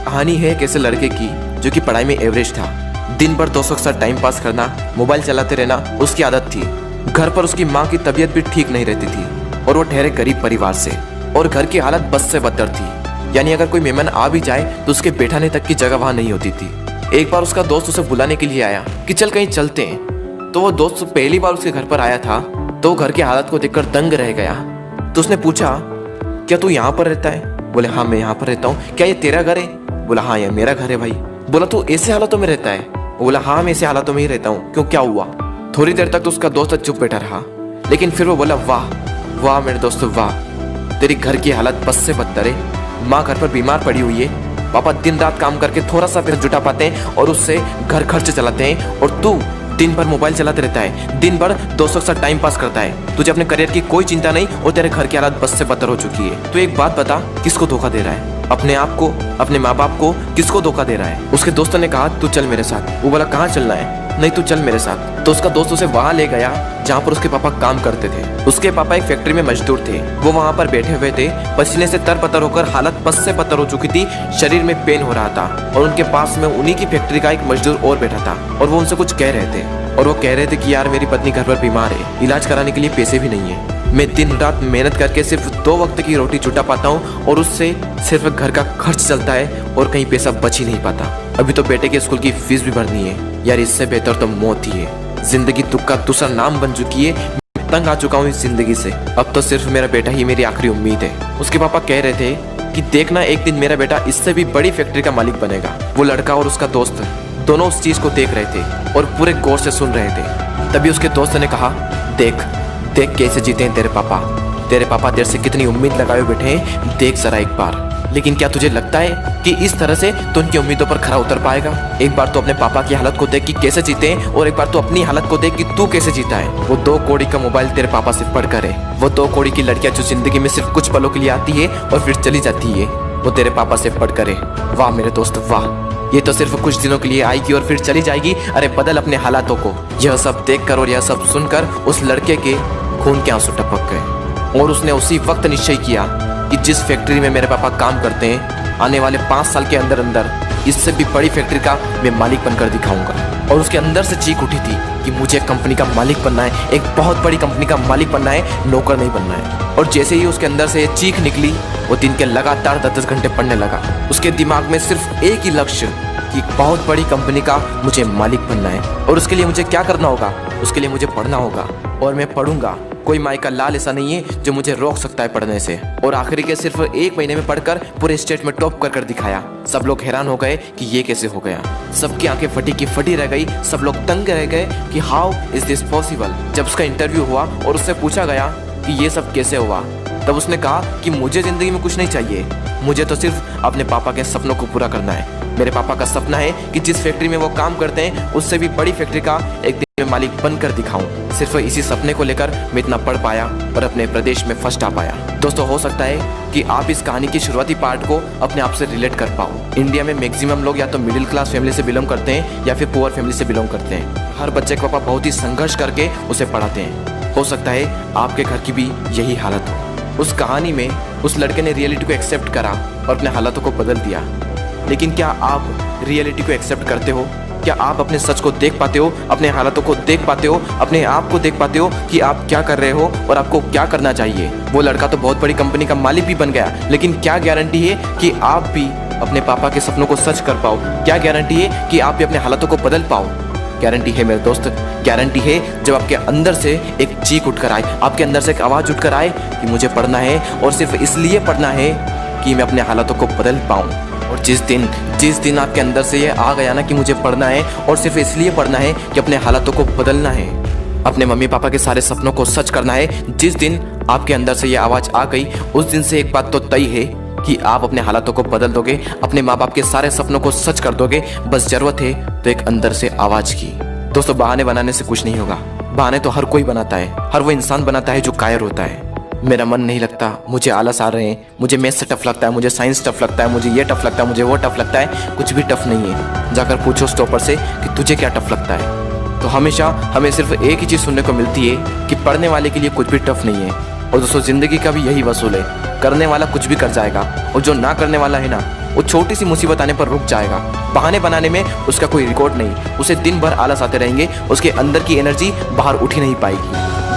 कहानी है एक ऐसे लड़के की जो कि पढ़ाई में एवरेज था। दिन भर दोस्तों के साथ टाइम पास करना, मोबाइल चलाते रहना उसकी आदत थी। घर पर उसकी माँ की तबीयत भी ठीक नहीं रहती थी और वो ठहरे गरीब परिवार से, और घर की हालत बस से बदतर थी। यानी अगर कोई मेहमान आ भी जाए तो उसके बैठाने तक की जगह वहाँ नहीं होती थी। एक बार उसका दोस्त उसे बुलाने के लिए आया कि चल कहीं चलते हैं। तो वो दोस्त पहली बार उसके घर पर आया था तो घर की हालत को देखकर दंग रह गया। तो उसने पूछा, क्या तू यहाँ पर रहता है? बोले, हाँ मैं यहाँ पर रहता हूँ। क्या ये तेरा घर है? बोला, हाँ ये मेरा घर है भाई। बोला, तू ऐसे हालातों में रहता है? बोला, हाँ मैं ऐसे हालातों में ही रहता हूँ। क्यों, क्या हुआ? थोड़ी देर तक तो उसका दोस्त चुप बैठा रहा, लेकिन फिर वो बोला, वाह वाह मेरे दोस्त वाह, तेरी घर की हालत बस से बदतर है। माँ घर पर बीमार पड़ी हुई है, पापा दिन रात काम करके थोड़ा सा पैसा जुटा पाते हैं और उससे घर खर्च चलाते हैं, और तू दिन भर मोबाइल चलाते रहता है, दिन भर दोस्तों के साथ टाइम पास करता है। तुझे अपने करियर की कोई चिंता नहीं और तेरे घर की हालत बस से बदतर हो चुकी है। तो एक बात बता, किसको धोखा दे रहा है? अपने आप को, अपने माँ बाप को, किसको धोखा दे रहा है? उसके दोस्तों ने कहा, तू चल मेरे साथ। वो बोला, कहाँ चलना है? नहीं तू चल मेरे साथ। तो उसका दोस्त उसे वहां ले गया जहाँ पर उसके पापा काम करते थे। उसके पापा एक फैक्ट्री में मजदूर थे। वो वहां पर बैठे हुए थे, पसीने से तरबतर होकर हालत बस से बदतर हो चुकी थी, शरीर में पेन हो रहा था, और उनके पास में उन्हीं की फैक्ट्री का एक मजदूर और बैठा था, और वो उनसे कुछ कह रहे थे। और वो कह रहे थे कि यार मेरी पत्नी घर पर बीमार है, इलाज कराने के लिए पैसे भी नहीं है, मैं दिन रात मेहनत करके सिर्फ 2 वक्त की रोटी जुटा पाता हूँ और उससे सिर्फ घर का खर्च चलता है और कहीं पैसा बच ही नहीं पाता। अभी तो बेटे के स्कूल की फीस भी भरनी है। यार इससे बेहतर तो मौत ही है। जिंदगी दुख का दूसरा नाम बन चुकी है। मैं तंग आ चुका हूँ इस जिंदगी से। अब तो सिर्फ मेरा बेटा ही मेरी आखिरी उम्मीद है। उसके पापा कह रहे थे कि देखना एक दिन मेरा बेटा इससे भी बड़ी फैक्ट्री का मालिक बनेगा। वो लड़का और उसका दोस्त दोनों उस चीज को देख रहे थे और पूरे गौर से सुन रहे थे। तभी उसके दोस्त ने कहा, देख देख कैसे जीते हैं तेरे पापा तेरे से कितनी उम्मीद लगाए बैठे हैं, देख जरा एक बार। लेकिन क्या तुझे लगता है कि इस तरह से तो उनकी उम्मीदों पर खरा उतर पाएगा? एक बार तो अपने पापा की हालत को देख कि कैसे जीते हैं, और एक बार तो अपनी हालत को देख कि तू कैसे जीता है। वो 2 कौड़ी का मोबाइल तेरे पापा से पढ़कर है, वो 2 कौड़ी की लड़कियां जो जिंदगी में सिर्फ कुछ पलों के लिए आती है और फिर चली जाती है, वो तेरे पापा से पढ़कर है। वाह मेरे दोस्त वाह, ये तो सिर्फ कुछ दिनों के लिए आएगी और फिर चली जाएगी। अरे बदल अपने हालातों को। यह सब देखकर और यह सब सुनकर उस लड़के के खून के आंसू टपक गए, और उसने उसी वक्त निश्चय किया कि जिस फैक्ट्री में मेरे पापा काम करते हैं, आने वाले 5 साल के अंदर अंदर इससे भी बड़ी फैक्ट्री का मैं मालिक बनकर दिखाऊंगा। और उसके अंदर से चीख उठी थी कि मुझे कंपनी का मालिक बनना है, एक बहुत बड़ी कंपनी का मालिक बनना है, नौकर नहीं बनना है। और जैसे ही उसके अंदर से ये चीख निकली, वो दिन के लगातार 10-10 घंटे पढ़ने लगा। उसके दिमाग में सिर्फ एक ही लक्ष्य कि बहुत बड़ी कंपनी का मुझे मालिक बनना है, और उसके लिए मुझे क्या करना होगा? उसके लिए मुझे पढ़ना होगा, और मैं पढ़ूंगा। कोई माई का लाल ऐसा नहीं है जो मुझे रोक सकता है पढ़ने से। और आखिरी के सिर्फ 1 महीने में पढ़कर पूरे स्टेट में टॉप कर दिखाया। सब लोग हैरान हो गए कि ये कैसे हो गया। सबकी आंखें फटी की फटी रह गई। सब लोग तंग रह गए कि हाउ इज दिस पॉसिबल। जब उसका इंटरव्यू हुआ और उससे पूछा गया कि ये सब कैसे हुआ, तब उसने कहा कि मुझे जिंदगी में कुछ नहीं चाहिए, मुझे तो सिर्फ अपने पापा के सपनों को पूरा करना है। मेरे पापा का सपना है कि जिस फैक्ट्री में वो काम करते हैं उससे भी बड़ी फैक्ट्री का एक दिन में मालिक बनकर दिखाऊं। सिर्फ इसी सपने को लेकर मैं इतना पढ़ पाया और अपने प्रदेश में फर्स्ट आ पाया। दोस्तों हो सकता है कि आप इस कहानी की शुरुआती पार्ट को अपने आप से रिलेट कर पाओ। इंडिया में मैक्सिमम लोग या तो मिडिल क्लास फैमिली से बिलोंग करते हैं या फिर पुअर फैमिली से बिलोंग करते हैं। हर बच्चे के पापा बहुत ही संघर्ष करके उसे पढ़ाते हैं। हो सकता है आपके घर की भी यही हालत हो। उस कहानी में उस लड़के ने रियलिटी को एक्सेप्ट करा और अपने हालातों को बदल दिया। लेकिन क्या आप रियलिटी को एक्सेप्ट करते हो? क्या आप अपने सच को देख पाते हो, अपने हालातों को देख पाते हो, अपने आप को देख पाते हो कि आप क्या कर रहे हो और आपको क्या करना चाहिए? वो लड़का तो बहुत बड़ी कंपनी का मालिक भी बन गया, लेकिन क्या गारंटी है कि आप भी अपने पापा के सपनों को सच कर पाओ? क्या गारंटी है कि आप भी अपने हालातों को बदल पाओ? गारंटी है मेरे दोस्त, गारंटी है जब आपके अंदर से एक चीख उठकर आए, आपके अंदर से एक आवाज़ उठकर आए कि मुझे पढ़ना है, और सिर्फ इसलिए पढ़ना है कि मैं अपने हालातों को बदल पाऊँ। और जिस दिन आपके अंदर से ये आ गया ना कि मुझे पढ़ना है और सिर्फ इसलिए पढ़ना है कि अपने हालातों को बदलना है, अपने मम्मी पापा के सारे सपनों को सच करना है, जिस दिन आपके अंदर से ये आवाज़ आ गई, उस दिन से एक बात तो तय है कि आप अपने हालातों को बदल दोगे, अपने माँ बाप के सारे सपनों को सच कर दोगे। बस जरूरत है तो एक अंदर से आवाज़ की। दोस्तों बहाने बनाने से कुछ नहीं होगा। बहाने तो हर कोई बनाता है, हर वो इंसान बनाता है जो कायर होता है। मेरा मन नहीं लगता, मुझे आलस आ रहे हैं, मुझे मैथ्स टफ लगता है, मुझे साइंस टफ लगता है, मुझे ये टफ लगता है, मुझे वो टफ लगता है। कुछ भी टफ नहीं है। जाकर पूछो स्टॉपर से कि तुझे क्या टफ लगता है। तो हमेशा हमें सिर्फ एक ही चीज़ सुनने को मिलती है कि पढ़ने वाले के लिए कुछ भी टफ नहीं है। और दोस्तों ज़िंदगी का भी यही वसूल है, करने वाला कुछ भी कर जाएगा, और जो ना करने वाला है ना, वो छोटी सी मुसीबत आने पर रुक जाएगा। बहाने बनाने में उसका कोई रिकॉर्ड नहीं, उसे दिन भर आलस आते रहेंगे, उसके अंदर की एनर्जी बाहर उठ ही नहीं पाएगी।